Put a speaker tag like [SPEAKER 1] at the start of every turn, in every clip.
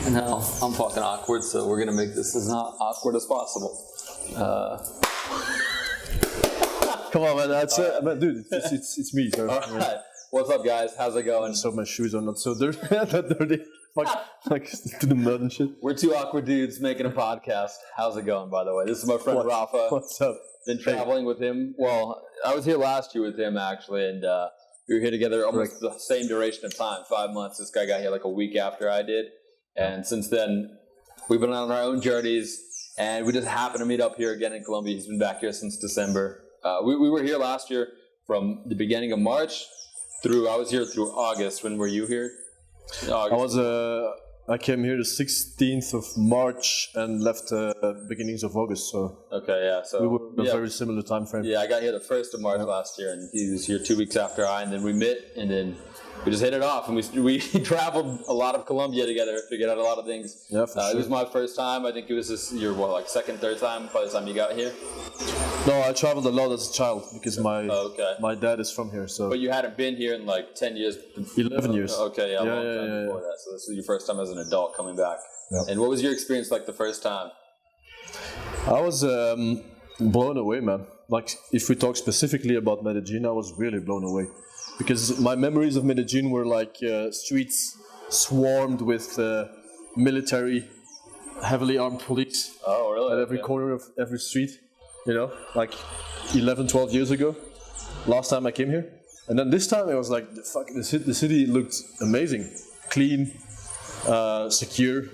[SPEAKER 1] No, I'm fucking awkward, so we're gonna make this as not awkward as possible.
[SPEAKER 2] Come on, man. That's man, dude. It's me. So,
[SPEAKER 1] All right. What's up, guys? How's it going?
[SPEAKER 2] So my shoes are not so dirty. Not dirty. Like to the mud and shit.
[SPEAKER 1] We're two awkward dudes making a podcast. How's it going, by the way? This is my friend Rafa.
[SPEAKER 2] What's up?
[SPEAKER 1] Been traveling with him. Well, I was here last year with him actually, and we were here together almost the same duration of time, 5 months. This guy got here like a week after I did, and since then we've been on our own journeys, and we just happened to meet up here again in Colombia. He's been back here since December. We were here last year from the beginning of March I was here through August. When were you here? August.
[SPEAKER 2] I came here the 16th of March and left beginnings of August. So
[SPEAKER 1] okay, yeah. So
[SPEAKER 2] we were in a very similar time frame.
[SPEAKER 1] Yeah, I got here the 1st of March last year, and he was here 2 weeks after and then we met, and then we just hit it off, and we traveled a lot of Colombia together, figured out a lot of things.
[SPEAKER 2] Yeah, for sure.
[SPEAKER 1] It was my first time. I think it was your second, third time by the time you got here.
[SPEAKER 2] No, I traveled a lot as a child because my dad is from here. So.
[SPEAKER 1] But you hadn't been here in like 10 years.
[SPEAKER 2] 11 years.
[SPEAKER 1] Okay, yeah, a long time before that. So this was your first time as an adult coming back. Yeah. And what was your experience like the first time?
[SPEAKER 2] I was blown away, man. Like if we talk specifically about Medellin, I was really blown away. Because my memories of Medellin were like streets swarmed with military, heavily armed police.
[SPEAKER 1] Oh, really?
[SPEAKER 2] At every corner of every street, you know, like 11, 12 years ago, last time I came here. And then this time I was like, the city looked amazing, clean, secure.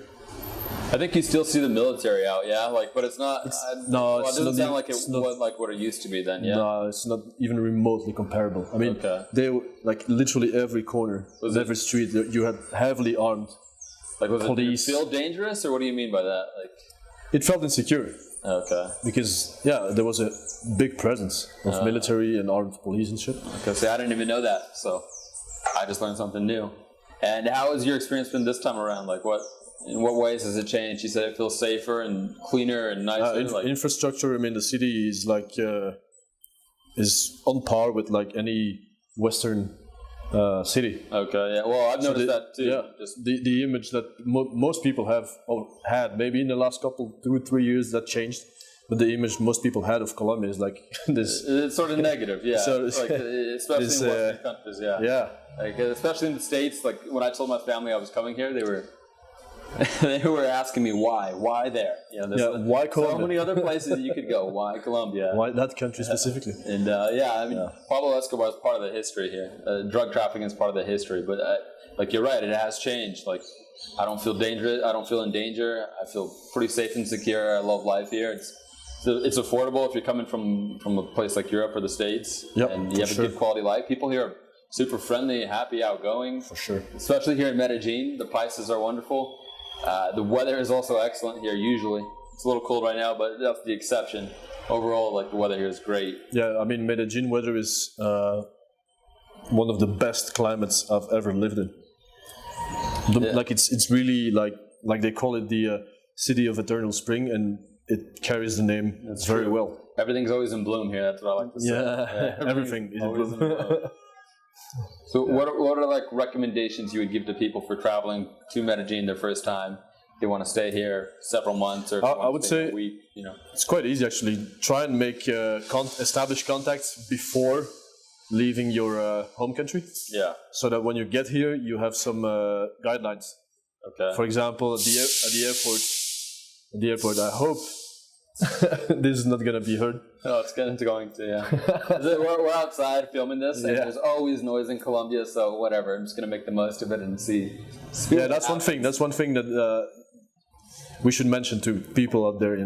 [SPEAKER 1] I think you still see the military out, yeah? But it's not... it doesn't sound like it was like what it used to be then, yeah?
[SPEAKER 2] No, it's not even remotely comparable. I mean, they were, like, literally every corner, every street, you had heavily armed police.
[SPEAKER 1] Did it feel dangerous, or what do you mean by that?
[SPEAKER 2] It felt insecure.
[SPEAKER 1] Okay.
[SPEAKER 2] Because, there was a big presence of military and armed police and shit.
[SPEAKER 1] Okay, see, I didn't even know that, so I just learned something new. And how has your experience been this time around? In what ways has it changed? You said it feels safer and cleaner and nicer.
[SPEAKER 2] Infrastructure, I mean, the city is is on par with any Western city.
[SPEAKER 1] Okay, yeah. Well, I've noticed that too.
[SPEAKER 2] Yeah, the image that most people have had, maybe in the last 2 or 3 years that changed, but the image most people had of Colombia is like this.
[SPEAKER 1] It's sort of negative, yeah. So, especially in Western countries, yeah.
[SPEAKER 2] Yeah.
[SPEAKER 1] Especially in the States, when I told my family I was coming here, they were asking me why there.
[SPEAKER 2] Why Colombia?
[SPEAKER 1] So many other places you could go. Why Colombia?
[SPEAKER 2] Why that country specifically?
[SPEAKER 1] And Pablo Escobar is part of the history here. Drug trafficking is part of the history. But you're right, it has changed. I don't feel dangerous. I don't feel in danger. I feel pretty safe and secure. I love life here. It's affordable if you're coming from a place like Europe or the States, and you have a good quality life. People here are super friendly, happy, outgoing.
[SPEAKER 2] For sure.
[SPEAKER 1] Especially here in Medellin, the prices are wonderful. The weather is also excellent here usually. It's a little cold right now, but that's the exception. Overall, the weather here is great.
[SPEAKER 2] Yeah, I mean, Medellin weather is one of the best climates I've ever lived in. It's really like they call it the city of eternal spring, and it carries the name very well.
[SPEAKER 1] Everything's always in bloom here. That's what I like to say.
[SPEAKER 2] Yeah, everything is in bloom.
[SPEAKER 1] So what are recommendations you would give to people for traveling to Medellin their first time? They want to stay here several months, or
[SPEAKER 2] I would say
[SPEAKER 1] a week.
[SPEAKER 2] It's quite easy actually. Try and make establish contacts before leaving your home country.
[SPEAKER 1] Yeah.
[SPEAKER 2] So that when you get here, you have some guidelines.
[SPEAKER 1] Okay.
[SPEAKER 2] For example, at the airport, I hope this is not gonna be heard.
[SPEAKER 1] No, it's going to, yeah. We're outside filming this, and there's always noise in Colombia, so whatever. I'm just going to make the most of it and see.
[SPEAKER 2] Yeah, that's one thing. That's one thing that we should mention to people out there.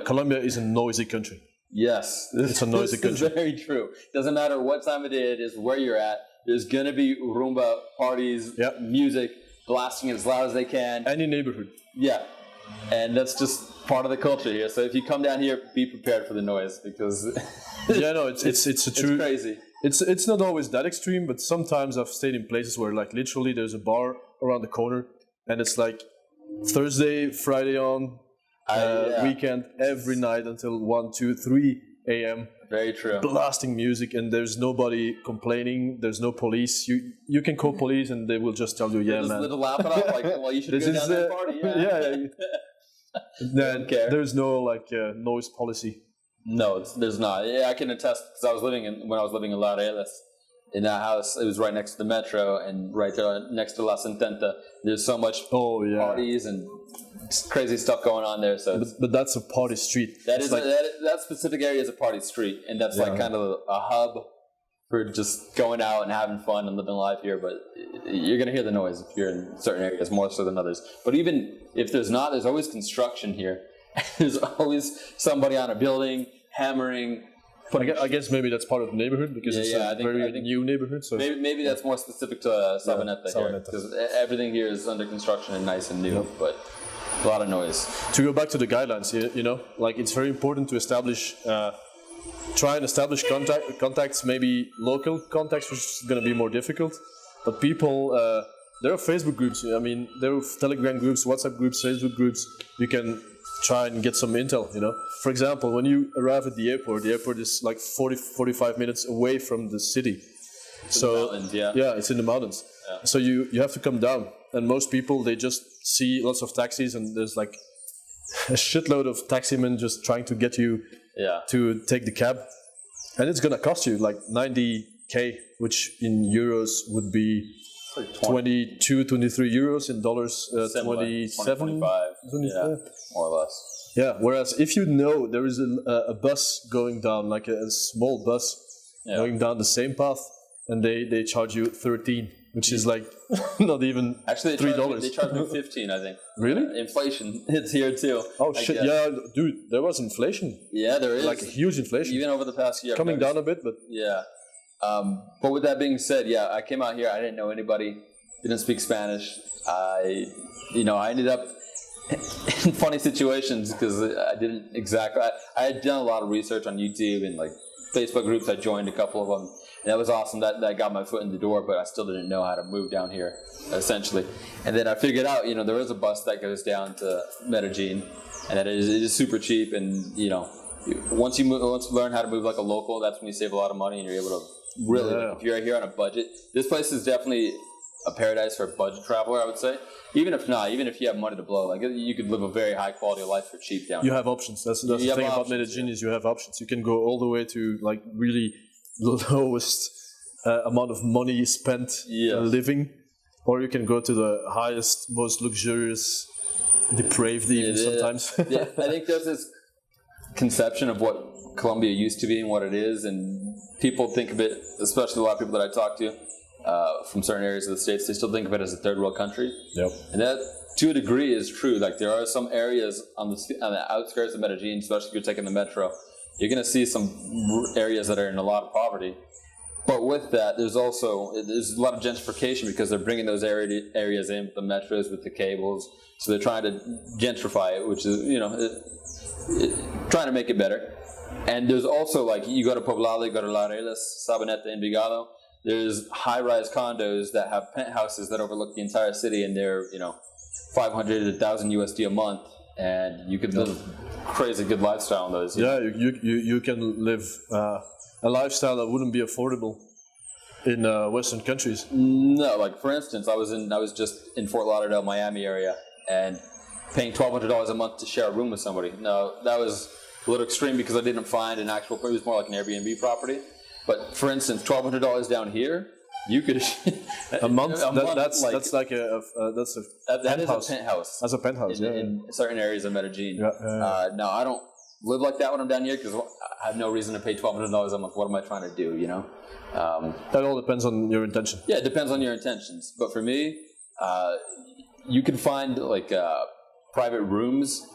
[SPEAKER 2] Colombia is a noisy country.
[SPEAKER 1] Yes,
[SPEAKER 2] it's a noisy country.
[SPEAKER 1] It's very true. Doesn't matter what time of day it is, where you're at. There's going to be rumba parties, music blasting as loud as they can.
[SPEAKER 2] Any neighborhood.
[SPEAKER 1] Yeah. And that's just part of the culture here. So if you come down here, be prepared for the noise, because
[SPEAKER 2] it's
[SPEAKER 1] crazy.
[SPEAKER 2] It's not always that extreme, but sometimes I've stayed in places where literally there's a bar around the corner, and it's Thursday, Friday on, weekend every night until 1, 2, 3 a.m.
[SPEAKER 1] Very true.
[SPEAKER 2] blasting music, and there's nobody complaining. There's no police. You can call police, and they will just tell you, yeah,
[SPEAKER 1] Just
[SPEAKER 2] man.
[SPEAKER 1] little laugh it up, like, well, you should
[SPEAKER 2] This
[SPEAKER 1] go
[SPEAKER 2] is
[SPEAKER 1] down that party. Yeah.
[SPEAKER 2] Then
[SPEAKER 1] care.
[SPEAKER 2] there's no like noise policy.
[SPEAKER 1] No, there's not. Yeah, I can attest because I was when I was living in Laureles, in that house. It was right next to the metro and right there next to La Cententa. There's so much parties and crazy stuff going on there. So,
[SPEAKER 2] But that's a party street.
[SPEAKER 1] that
[SPEAKER 2] It's
[SPEAKER 1] is
[SPEAKER 2] like,
[SPEAKER 1] that specific area is a party street, and that's like kind of a hub for just going out and having fun and living life here. But you're gonna hear the noise if you're in certain areas more so than others. But even if there's not, there's always construction here. There's always somebody on a building hammering.
[SPEAKER 2] I guess maybe that's part of the neighborhood because it's
[SPEAKER 1] I
[SPEAKER 2] a
[SPEAKER 1] think
[SPEAKER 2] very new neighborhood. So
[SPEAKER 1] maybe that's more specific to Sabaneta here, because everything here is under construction and nice and new, but a lot of noise.
[SPEAKER 2] to go back to the guidelines, you know, like it's very important to try and establish contacts, maybe local contacts, which is going to be more difficult. But people, there are Facebook groups. I mean, there are Telegram groups, WhatsApp groups, Facebook groups. You can try and get some intel, you know. For example, when you arrive at the airport is like 45 minutes away from the city.
[SPEAKER 1] The mountains,
[SPEAKER 2] it's in the mountains. Yeah. So you have to come down. And most people, they just see lots of taxis and there's like a shitload of taximen just trying to get you to take the cab. And it's going to cost you like 90K, which in euros would be 22, 23 euros, in dollars 27,
[SPEAKER 1] 25, more or less.
[SPEAKER 2] Yeah, whereas if you know there is a bus going down, like a small bus going down the same path, and they charge you 13, which is like not even
[SPEAKER 1] actually
[SPEAKER 2] $3.
[SPEAKER 1] They charge me 15, I think.
[SPEAKER 2] Really?
[SPEAKER 1] Inflation hits here too.
[SPEAKER 2] Oh shit! Yeah, dude, there was inflation.
[SPEAKER 1] Yeah, there is
[SPEAKER 2] like a huge inflation,
[SPEAKER 1] even over the past year.
[SPEAKER 2] Coming down a bit, but
[SPEAKER 1] yeah. But with that being said, I came out here. I didn't know anybody. Didn't speak Spanish. I ended up in funny situations because I didn't exactly. I had done a lot of research on YouTube and like Facebook groups. I joined a couple of them, and that was awesome. That got my foot in the door, but I still didn't know how to move down here, essentially. And then I figured out, there is a bus that goes down to Medellin, and that it is super cheap. And once you learn how to move like a local, that's when you save a lot of money and you're able to really. If you're here on a budget, this place is definitely a paradise for a budget traveler, I would say. Even if you have money to blow, like you could live a very high quality of life for cheap down here.
[SPEAKER 2] You have options. That's the thing about Medellin is you have options. You can go all the way to like really the lowest amount of money spent living, or you can go to the highest, most luxurious, depraved even sometimes.
[SPEAKER 1] I think there's this conception of what Colombia used to be and what it is, and people think of it, especially a lot of people that I talk to, from certain areas of the States, they still think of it as a third world country.
[SPEAKER 2] Yep.
[SPEAKER 1] And that, to a degree, is true. Like, there are some areas on the outskirts of Medellin, especially if you're taking the metro, you're going to see some areas that are in a lot of poverty. But with that, there's a lot of gentrification because they're bringing those areas in with the metros, with the cables. So they're trying to gentrify it, which is, trying to make it better. And there's also, like, you go to Poblado, you go to Laureles, Sabaneta, Envigado, there's high-rise condos that have penthouses that overlook the entire city, and they're, $500 to $1,000 USD a month, and you could live a crazy good lifestyle in those.
[SPEAKER 2] Yeah, you can live a lifestyle that wouldn't be affordable in Western countries.
[SPEAKER 1] No, like for instance, I was just in Fort Lauderdale, Miami area, and paying $1,200 a month to share a room with somebody. No, that was a little extreme because I didn't find an actual. It was more like an Airbnb property. But for instance, $1,200 down here, you could
[SPEAKER 2] a month. That's like a penthouse.
[SPEAKER 1] Penthouse.
[SPEAKER 2] That's a penthouse.
[SPEAKER 1] In certain areas of Medellin.
[SPEAKER 2] Yeah.
[SPEAKER 1] No, I don't live like that when I'm down here because I have no reason to pay $1,200 a month. What am I trying to do?
[SPEAKER 2] That all depends on your intention.
[SPEAKER 1] Yeah, it depends on your intentions. But for me, you can find like private rooms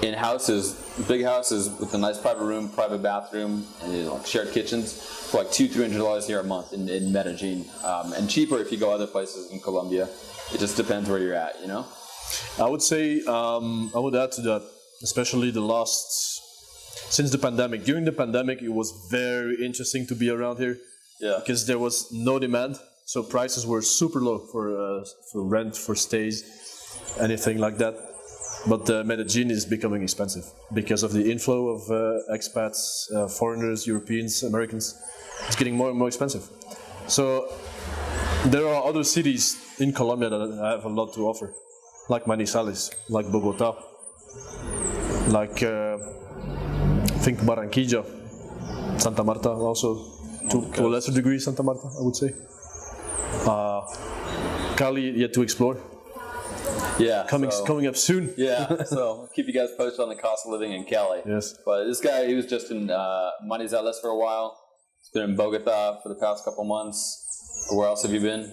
[SPEAKER 1] in houses, big houses with a nice private room, private bathroom, and like shared kitchens for like $200-$300 here a month in Medellin, and cheaper if you go other places in Colombia. It just depends where you're at,
[SPEAKER 2] I would say I would add to that, especially since the pandemic. During the pandemic, it was very interesting to be around here. Yeah. Because there was no demand, so prices were super low for rent, for stays, anything like that. But Medellin is becoming expensive because of the inflow of expats, foreigners, Europeans, Americans. It's getting more and more expensive. So there are other cities in Colombia that have a lot to offer, like Manizales, like Bogota, like I think Barranquilla, Santa Marta also, to a lesser degree Santa Marta, I would say. Cali yet to explore.
[SPEAKER 1] Yeah,
[SPEAKER 2] coming up soon.
[SPEAKER 1] Yeah, so keep you guys posted on the cost of living in Cali.
[SPEAKER 2] Yes.
[SPEAKER 1] But this guy, he was just in Manizales for a while. He's been in Bogota for the past couple months. Where else have you been?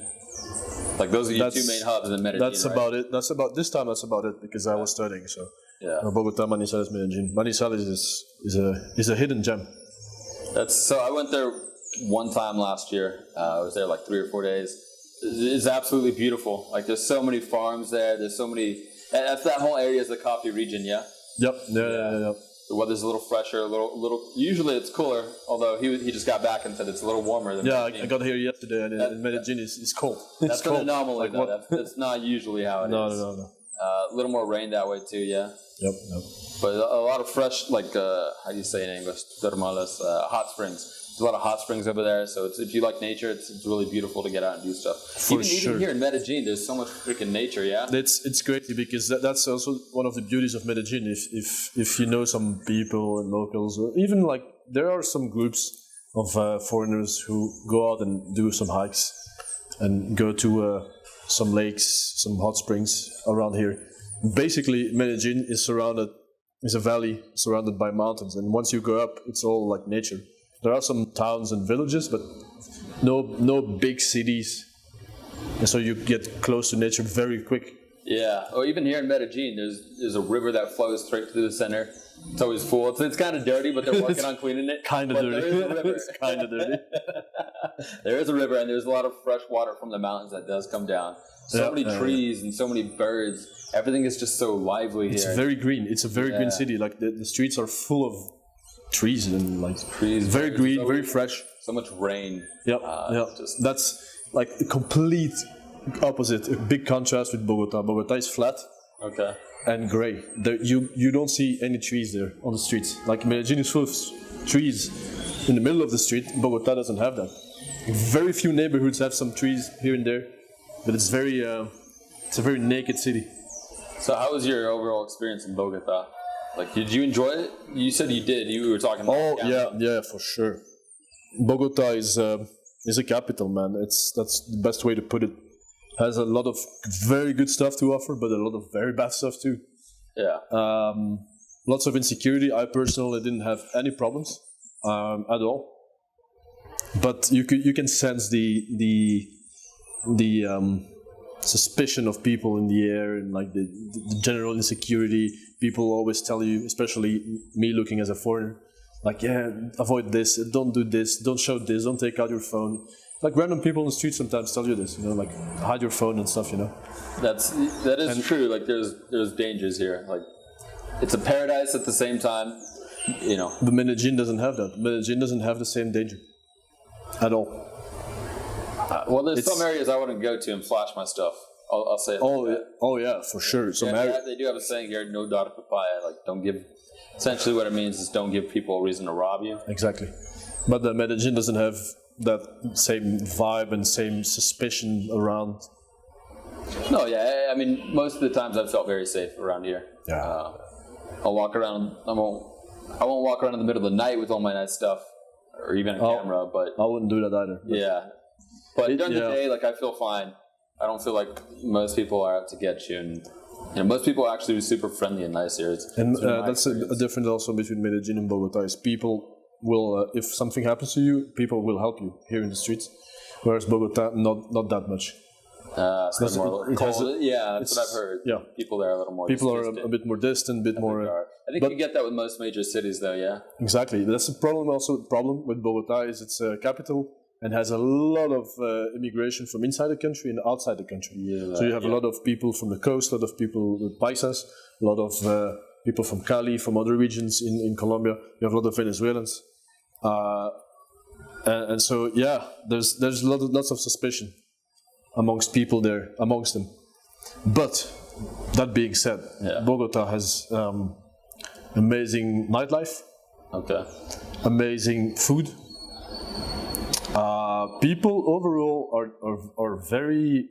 [SPEAKER 1] Like those are your two main hubs in Medellin.
[SPEAKER 2] That's about it. That's about this time. That's about it because I was studying. So
[SPEAKER 1] yeah,
[SPEAKER 2] Bogota, Manizales, Medellin. Manizales is a hidden gem.
[SPEAKER 1] So I went there one time last year. I was there like 3 or 4 days. It's absolutely beautiful. Like there's so many farms there. There's so many. That whole area is the coffee region. Yeah.
[SPEAKER 2] Yep. Yeah.
[SPEAKER 1] The weather's a little fresher, a little. Usually it's cooler. Although he just got back and said it's a little warmer than.
[SPEAKER 2] Yeah, I got here yesterday, and Medellin is cold.
[SPEAKER 1] That's
[SPEAKER 2] cold.
[SPEAKER 1] an anomaly, though. That's not usually how it is.
[SPEAKER 2] No.
[SPEAKER 1] A little more rain that way too. Yeah.
[SPEAKER 2] Yep.
[SPEAKER 1] But a lot of fresh, like how do you say in English, termales, hot springs. There's a lot of hot springs over there, so if you like nature, it's really beautiful to get out and do stuff. Even here in Medellin, there's so much freaking nature, yeah?
[SPEAKER 2] It's great because that's also one of the beauties of Medellin. If you know some people and locals, or even like there are some groups of foreigners who go out and do some hikes and go to some lakes, some hot springs around here. Basically, Medellin is a valley surrounded by mountains, and once you go up, it's all like nature. There are some towns and villages, but no big cities, and so you get close to nature very quick.
[SPEAKER 1] Yeah, or even here in Medellin, there's a river that flows straight through the center. It's always full. It's kind of dirty, but they're working on cleaning it.
[SPEAKER 2] Kind of dirty.
[SPEAKER 1] There is a river.
[SPEAKER 2] It's kind of dirty.
[SPEAKER 1] There is a river, and there's a lot of fresh water from the mountains that does come down. So many trees and so many birds. Everything is just so lively here.
[SPEAKER 2] It's very green. It's a very green city. Like the streets are full of trees and like
[SPEAKER 1] trees.
[SPEAKER 2] Very green, very fresh.
[SPEAKER 1] So much rain.
[SPEAKER 2] Yep. That's like a complete opposite. A big contrast with Bogota. Bogota is flat.
[SPEAKER 1] Okay.
[SPEAKER 2] And gray. You don't see any trees there on the streets. Like Medellin is full of trees in the middle of the street. Bogota doesn't have that. Very few neighborhoods have some trees here and there, but it's a very naked city.
[SPEAKER 1] So how was your overall experience in Bogota? Like, did you enjoy it? You said you did. You were talking about
[SPEAKER 2] yeah, for sure. Bogota is a capital, man. That's the best way to put it. Has a lot of very good stuff to offer, but a lot of very bad stuff too.
[SPEAKER 1] Yeah.
[SPEAKER 2] Lots of insecurity. I personally didn't have any problems at all. But you can sense the suspicion of people in the air and like the general insecurity. People always tell you, especially me looking as a foreigner, like, yeah, avoid this, don't do this, don't show this, don't take out your phone. Like random people on the street sometimes tell you this, like hide your phone and stuff,
[SPEAKER 1] That is true. Like there's dangers here. Like it's a paradise at the same time,
[SPEAKER 2] But Medellin doesn't have that. Medellin doesn't have the same danger at all.
[SPEAKER 1] Well, there's some areas I wouldn't go to and flash my stuff. I'll say it.
[SPEAKER 2] Oh yeah, for sure. So
[SPEAKER 1] they do have a saying here: "No dar papaya." Like, don't give. Essentially, what it means is don't give people a reason to rob you.
[SPEAKER 2] Exactly, but Medellin doesn't have that same vibe and same suspicion around.
[SPEAKER 1] No, yeah. I mean, most of the times I've felt very safe around here.
[SPEAKER 2] Yeah.
[SPEAKER 1] I'll walk around. I won't walk around in the middle of the night with all my nice stuff, or even a camera. But
[SPEAKER 2] I wouldn't do that either.
[SPEAKER 1] Yeah. But during the day, like I feel fine. I don't feel like most people are out to get you, and most people are actually super friendly and nice here.
[SPEAKER 2] That's a difference also between Medellin and Bogota. Is people will, if something happens to you, people will help you here in the streets, whereas Bogota not that much.
[SPEAKER 1] That's what I've heard.
[SPEAKER 2] Yeah,
[SPEAKER 1] people there are a little more.
[SPEAKER 2] People are a bit more distant, a bit more.
[SPEAKER 1] I think you get that with most major cities, though. Yeah.
[SPEAKER 2] Exactly. That's the problem. Also, the problem with Bogota is it's a capital. And has a lot of immigration from inside the country and outside the country. So you have a lot of people from the coast, a lot of people with paisas, a lot of people from Cali, from other regions in Colombia. You have a lot of Venezuelans, and so there's lots of suspicion amongst people there, amongst them. But that being said, Bogota has amazing nightlife.
[SPEAKER 1] Okay.
[SPEAKER 2] Amazing food. People overall are very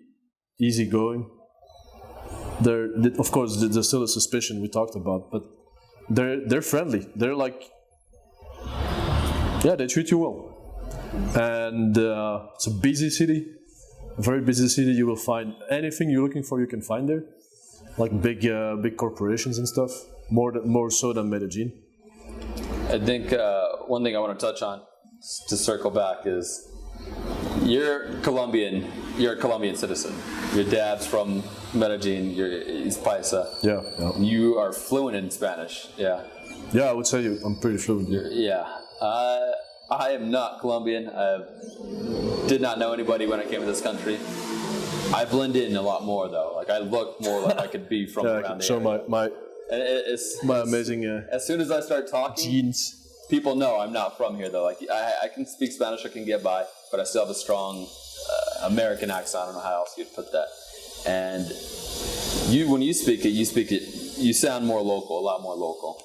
[SPEAKER 2] easygoing. Of course, there's still a suspicion we talked about, but they're friendly. They're like, they treat you well. And it's a busy city, a very busy city. You will find anything you're looking for, you can find there, like big corporations and stuff. More so than Medellin.
[SPEAKER 1] I think one thing I want to touch on to circle back is you're Colombian. You're a Colombian citizen. Your dad's from Medellin. He's Paisa.
[SPEAKER 2] Yeah.
[SPEAKER 1] You are fluent in Spanish. Yeah.
[SPEAKER 2] Yeah, I would say I'm pretty fluent.
[SPEAKER 1] Yeah. I am not Colombian. I did not know anybody when I came to this country. I blend in a lot more though. Like I look more like I could be from around the area.
[SPEAKER 2] My amazing.
[SPEAKER 1] As soon as I start talking,
[SPEAKER 2] genes.
[SPEAKER 1] People know I'm not from here though. Like I can speak Spanish, I can get by, but I still have a strong American accent. I don't know how else you'd put that. And when you speak it, you sound more local, a lot more local.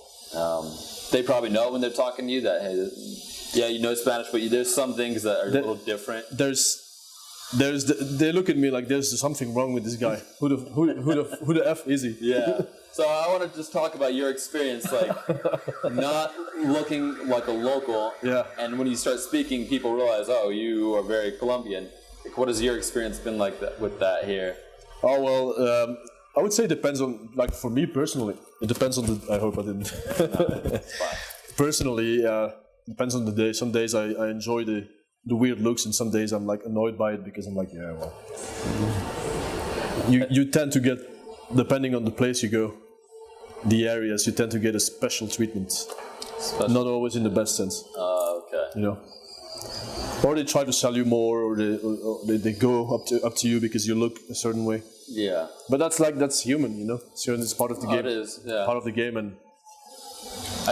[SPEAKER 1] They probably know when they're talking to you that, hey, yeah, you know Spanish, but there's some things that are a little different.
[SPEAKER 2] They look at me like there's something wrong with this guy. Who the F is he?
[SPEAKER 1] Yeah. So I want to just talk about your experience, like not looking like a local.
[SPEAKER 2] Yeah.
[SPEAKER 1] And when you start speaking, people realize, oh, you are very Colombian. Like, what has your experience been like with that here?
[SPEAKER 2] Oh well, I would say it depends on, like for me personally, it depends on the. I hope I didn't.
[SPEAKER 1] No, it's fine.
[SPEAKER 2] Personally, depends on the day. Some days I enjoy the weird looks, and some days I'm like annoyed by it because I'm like, yeah, well. You tend to get, depending on the place you go, the areas, you tend to get a special treatment. Not always in the best sense.
[SPEAKER 1] Okay.
[SPEAKER 2] You know, or they try to sell you more, or they go up to you because you look a certain way.
[SPEAKER 1] Yeah.
[SPEAKER 2] But that's human, you know. It's part of the game.
[SPEAKER 1] It is. Yeah.
[SPEAKER 2] Part of the game, and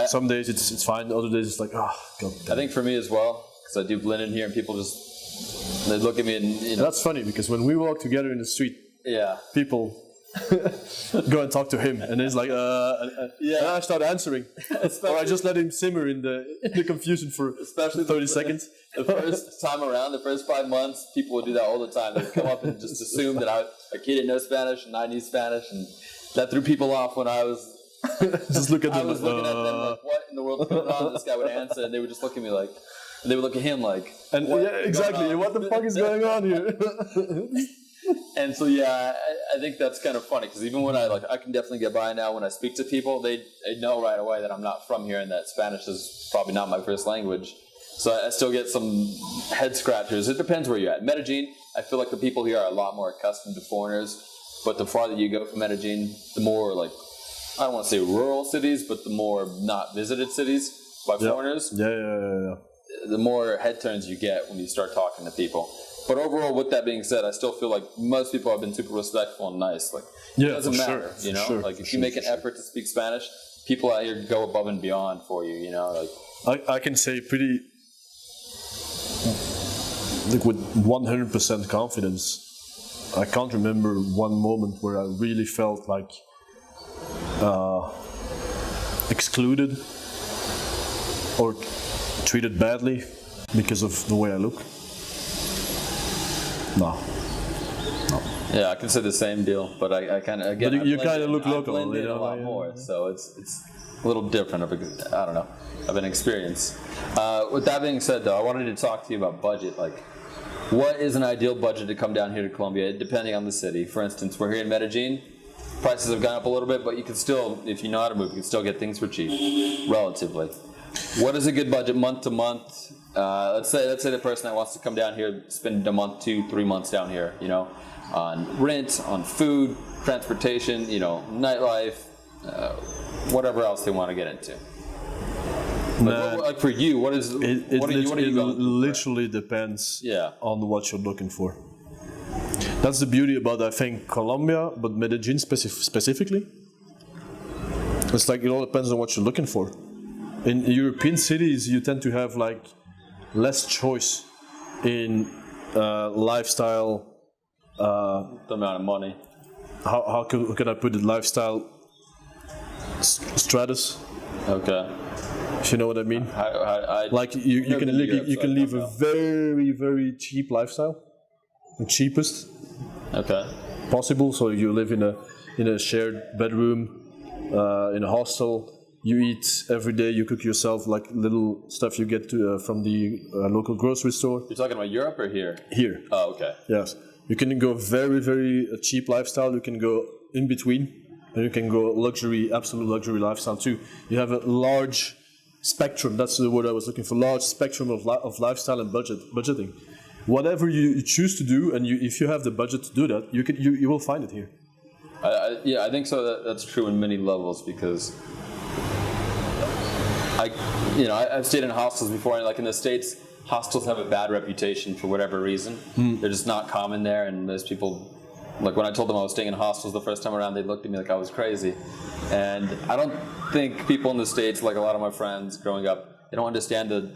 [SPEAKER 2] some days it's fine. Other days it's like, oh god.
[SPEAKER 1] I think for me as well, because I do blend in here, and people they look at me and you know.
[SPEAKER 2] That's funny because when we walk together in the street, people go and talk to him, and he's like, and I start answering, or I just let him simmer in the confusion for especially 30 seconds.
[SPEAKER 1] The first time around, the first 5 months, people would do that all the time. They'd come up and just assume that a kid didn't know Spanish and I knew Spanish, and that threw people off when I was
[SPEAKER 2] just look at them.
[SPEAKER 1] I was looking at them like, what in the world is going on? This guy would answer, and they would just look at me like, and they would look at him like,
[SPEAKER 2] and exactly, what the fuck is going on here?
[SPEAKER 1] And so I think that's kind of funny because even when I can definitely get by now when I speak to people, they know right away that I'm not from here and that Spanish is probably not my first language. So I still get some head scratchers. It depends where you're at. Medellin, I feel like the people here are a lot more accustomed to foreigners. But the farther you go from Medellin, the more I don't want to say rural cities, but the more not visited cities by foreigners.
[SPEAKER 2] Yeah.
[SPEAKER 1] The more head turns you get when you start talking to people. But overall, with that being said, I still feel like most people have been super respectful and nice. Like, it doesn't matter, you know? If you make an effort to speak Spanish, people out here go above and beyond for you, you know?
[SPEAKER 2] I can say pretty, with 100% confidence, I can't remember one moment where I really felt like excluded or treated badly because of the way I look. No.
[SPEAKER 1] Yeah, I can say the same deal, but I kind of again.
[SPEAKER 2] But you kind of look local,
[SPEAKER 1] I blend in a lot more, so it's a little different. I don't know, of an experience. With that being said, though, I wanted to talk to you about budget. Like, what is an ideal budget to come down here to Colombia, depending on the city? For instance, we're here in Medellin. Prices have gone up a little bit, but you can still, if you know how to move, you can still get things for cheap, relatively. What is a good budget month to month? Let's say the person that wants to come down here, spend a month, 2-3 months down here, you know, on rent, on food, transportation, you know, nightlife, whatever else they want to get into. Like for you, what is
[SPEAKER 2] it literally depends on what you're looking for. That's the beauty about, I think, Colombia, but Medellin specifically. It's like it all depends on what you're looking for. In European cities, you tend to have like less choice in lifestyle.
[SPEAKER 1] The amount of money.
[SPEAKER 2] can I put it, lifestyle stratus,
[SPEAKER 1] Okay.
[SPEAKER 2] if you know what I mean. Like you
[SPEAKER 1] never
[SPEAKER 2] can
[SPEAKER 1] been to Europe,
[SPEAKER 2] you
[SPEAKER 1] so
[SPEAKER 2] can
[SPEAKER 1] I
[SPEAKER 2] live
[SPEAKER 1] don't
[SPEAKER 2] a
[SPEAKER 1] know.
[SPEAKER 2] very, very cheap lifestyle, the cheapest
[SPEAKER 1] Okay.
[SPEAKER 2] possible. So you live in a shared bedroom, in a hostel. You eat every day. You cook yourself, like little stuff you get from the local grocery store.
[SPEAKER 1] You're talking about Europe or here?
[SPEAKER 2] Here,
[SPEAKER 1] Oh, okay.
[SPEAKER 2] yes, you can go very, very cheap lifestyle. You can go in between, and you can go luxury, absolute luxury lifestyle too. You have a large spectrum. That's the word I was looking for. Large spectrum of lifestyle and budgeting. Whatever you choose to do, and if you have the budget to do that, you will find it here.
[SPEAKER 1] Yeah, I think so. That's true in many levels because I've stayed in hostels before, and like in the States, hostels have a bad reputation for whatever reason. They're just not common there, and most people, like when I told them I was staying in hostels the first time around, they looked at me like I was crazy. And I don't think people in the States, like a lot of my friends growing up, they don't understand the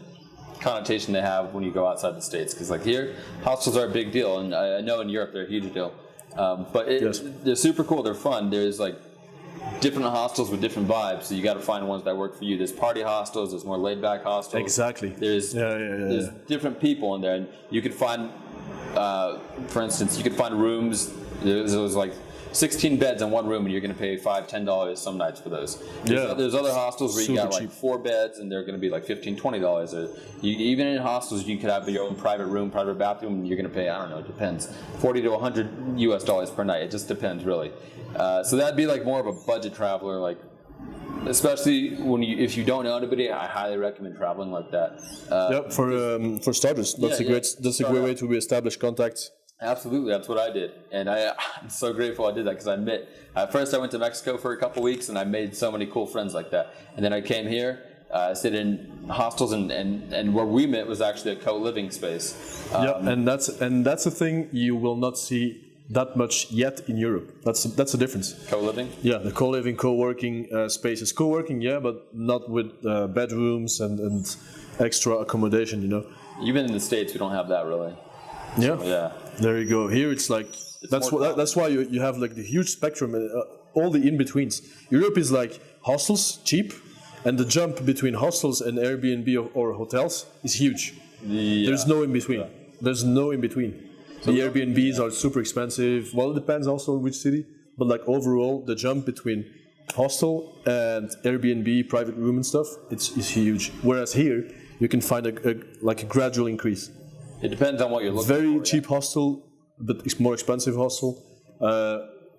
[SPEAKER 1] connotation they have when you go outside the States. Because like here, hostels are a big deal, and I know in Europe they're a huge deal. But they're super cool. They're fun. There's like different hostels with different vibes, so you got to find ones that work for you. There's party hostels. There's more laid back hostels.
[SPEAKER 2] Exactly.
[SPEAKER 1] There's different people in there, and you could find, for instance, you could find rooms. There's like 16 beds in one room, and you're going to pay $5-10 some nights for those. There's other hostels where you got like 4 beds, and they're going to be like $15-20. Or even in hostels, you could have your own private room, private bathroom, and you're going to pay, I don't know, it depends, $40 to $100 per night. It just depends, really. So that'd be like more of a budget traveler, like especially if you don't know anybody. I highly recommend traveling like that.
[SPEAKER 2] For starters, that's a great way to establish contacts.
[SPEAKER 1] Absolutely, that's what I did, and I'm so grateful I did that because at first I went to Mexico for a couple weeks and I made so many cool friends like that, and then I came here, stayed in hostels, and where we met was actually a co-living space.
[SPEAKER 2] And that's a thing you will not see that much yet in Europe. That's the difference.
[SPEAKER 1] Co-living?
[SPEAKER 2] Yeah, the co-living, co-working spaces. Co-working, yeah, but not with bedrooms and extra accommodation.
[SPEAKER 1] Even in the States, we don't have that really.
[SPEAKER 2] Yeah.
[SPEAKER 1] So, yeah.
[SPEAKER 2] There you go. Here it's like that's why you have like the huge spectrum, all the in-betweens. Europe is like hostels, cheap, and the jump between hostels and Airbnb or hotels is huge. There's no in-between. Yeah. There's no in-between. So the Airbnbs are super expensive. Well, it depends also on which city, but like overall, the jump between hostel and Airbnb, private room and stuff, is huge. Whereas here, you can find a gradual increase.
[SPEAKER 1] It depends on what you're looking for.
[SPEAKER 2] Very cheap hostel, but it's more expensive hostel.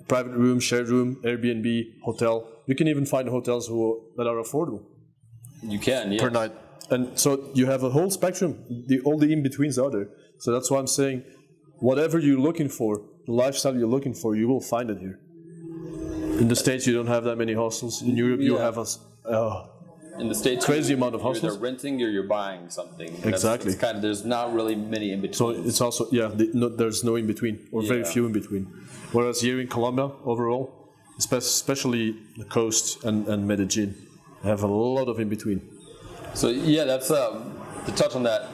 [SPEAKER 2] Private room, shared room, Airbnb, hotel. You can even find hotels that are affordable.
[SPEAKER 1] You can, yes.
[SPEAKER 2] Per night. And so you have a whole spectrum. All the in-betweens are there. So that's why I'm saying, whatever you're looking for, the lifestyle you're looking for, you will find it here. In the States, you don't have that many hostels. In Europe, you have
[SPEAKER 1] in the States,
[SPEAKER 2] crazy amount of hostels.
[SPEAKER 1] You're either renting or you're buying something.
[SPEAKER 2] Exactly.
[SPEAKER 1] It's kind of, there's not really many in between.
[SPEAKER 2] So it's also there's no in between, or very few in between. Whereas here in Colombia, overall, especially the coast and Medellin, have a lot of in between.
[SPEAKER 1] So that's to touch on that.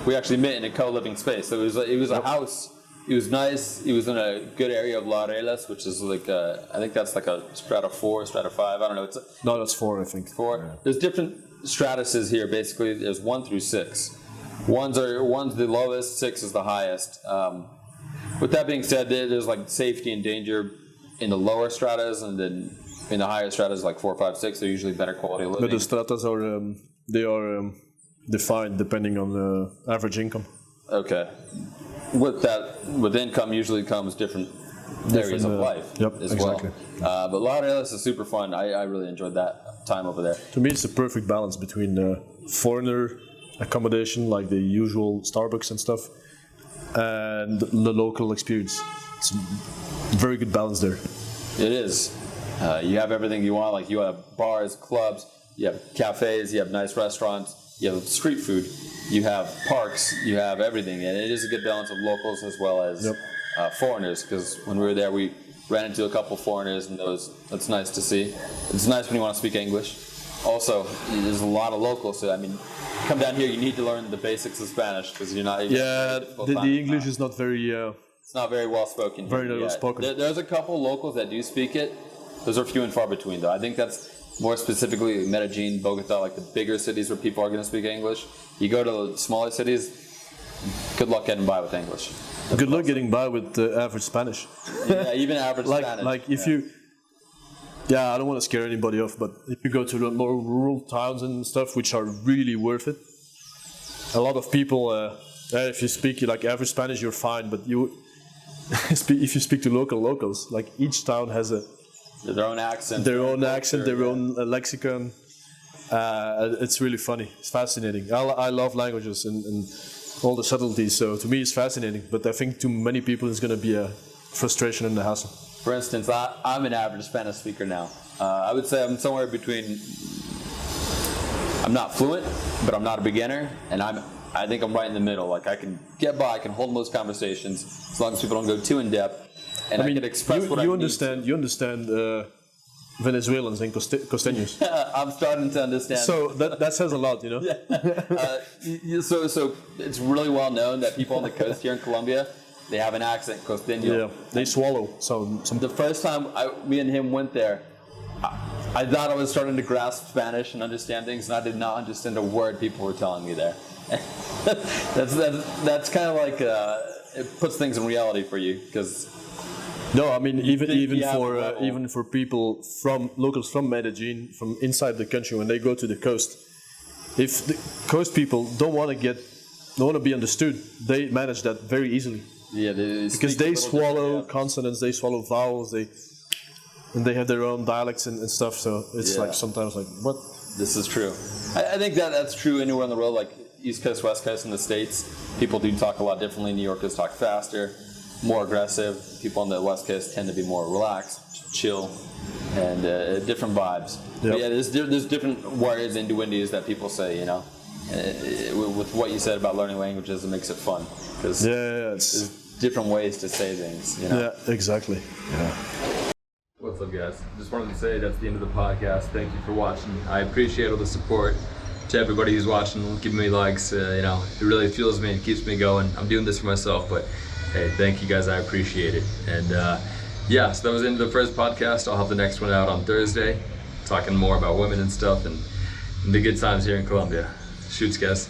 [SPEAKER 1] We actually met in a co-living space. So it was a house. It was nice. It was in a good area of La Relas, which is like I think that's like a strata 4, strata 5. I don't know.
[SPEAKER 2] No, that's 4, I think.
[SPEAKER 1] 4. Yeah. There's different stratuses here. Basically, there's 1 through 6. One's the lowest, 6 is the highest. With that being said, there's like safety and danger in the lower stratas, and then in the higher stratas, like 4, 5, 6, they're usually better quality of living.
[SPEAKER 2] But the stratas are defined depending on the average income.
[SPEAKER 1] Okay. With income usually comes different areas of life as exactly. Well. But La Relas is super fun. I really enjoyed that time over there.
[SPEAKER 2] To me, it's the perfect balance between foreigner accommodation, like the usual Starbucks and stuff, and the local experience. It's a very good balance there.
[SPEAKER 1] It is. You have everything you want. Like you have bars, clubs, you have cafes, you have nice restaurants, you have street food, you have parks, you have everything, and it is a good balance of locals as well as foreigners. Because when we were there, we ran into a couple foreigners, and that's nice to see. It's nice when you want to speak English. Also, there's a lot of locals, so I mean, come down here, you need to learn the basics of Spanish because you're not.
[SPEAKER 2] The English is not very
[SPEAKER 1] It's not very well spoken.
[SPEAKER 2] Very little spoken.
[SPEAKER 1] There's a couple locals that do speak it. Those are few and far between, though. I think that's more specifically Medellin, Bogota, like the bigger cities where people are going to speak English. You go to smaller cities, good luck getting by with English.
[SPEAKER 2] Good luck getting by with average Spanish.
[SPEAKER 1] Yeah, even average Spanish.
[SPEAKER 2] Like if you... Yeah, I don't want to scare anybody off, but if you go to the more rural towns and stuff, which are really worth it, a lot of people, if you speak like average Spanish, you're fine, but if you speak to locals, like each town has
[SPEAKER 1] their own accent,
[SPEAKER 2] their own lexicon. It's really funny. It's fascinating. I love languages and all the subtleties, so to me it's fascinating, but I think to many people it's going to be a frustration and a hassle.
[SPEAKER 1] For instance, I'm an average Spanish speaker now. I would say I'm somewhere between, I'm not fluent, but I'm not a beginner, and I think I'm right in the middle. Like I can get by, I can hold most conversations, as long as people don't go too in depth, and I can express what I need. You understand
[SPEAKER 2] Venezuelans and costeños.
[SPEAKER 1] I'm starting to understand.
[SPEAKER 2] So that says a lot, you know?
[SPEAKER 1] So it's really well known that people on the coast here in Colombia, they have an accent, costeño.
[SPEAKER 2] Yeah, they swallow some.
[SPEAKER 1] The first time me and him went there, I thought I was starting to grasp Spanish and understand things, and I did not understand a word people were telling me there. That's kind of like it puts things in reality for you, because.
[SPEAKER 2] No, I mean even for people locals from Medellin, from inside the country, when they go to the coast, if the coast people don't want to be understood, they manage that very easily.
[SPEAKER 1] Yeah,
[SPEAKER 2] because they swallow consonants, they swallow vowels, and they have their own dialects and stuff. So it's like sometimes like what?
[SPEAKER 1] This is true. I think that's true anywhere on the road, like East Coast, West Coast in the States. People do talk a lot differently. New Yorkers talk faster, more aggressive. People on the West Coast tend to be more relaxed, chill, and different vibes. Yep. But yeah, there's different words, innuendos that people say, you know. With what you said about learning languages, it makes it fun. Because there's different ways to say things, you know.
[SPEAKER 2] Yeah, exactly. Yeah.
[SPEAKER 1] What's up, guys? Just wanted to say that's the end of the podcast. Thank you for watching. I appreciate all the support. To everybody who's watching, giving me likes, you know, it really fuels me and keeps me going. I'm doing this for myself, but hey, thank you guys, I appreciate it. And yeah, so that was the end of the first podcast. I'll have the next one out on Thursday, talking more about women and stuff and the good times here in Colombia. Shoots, guys.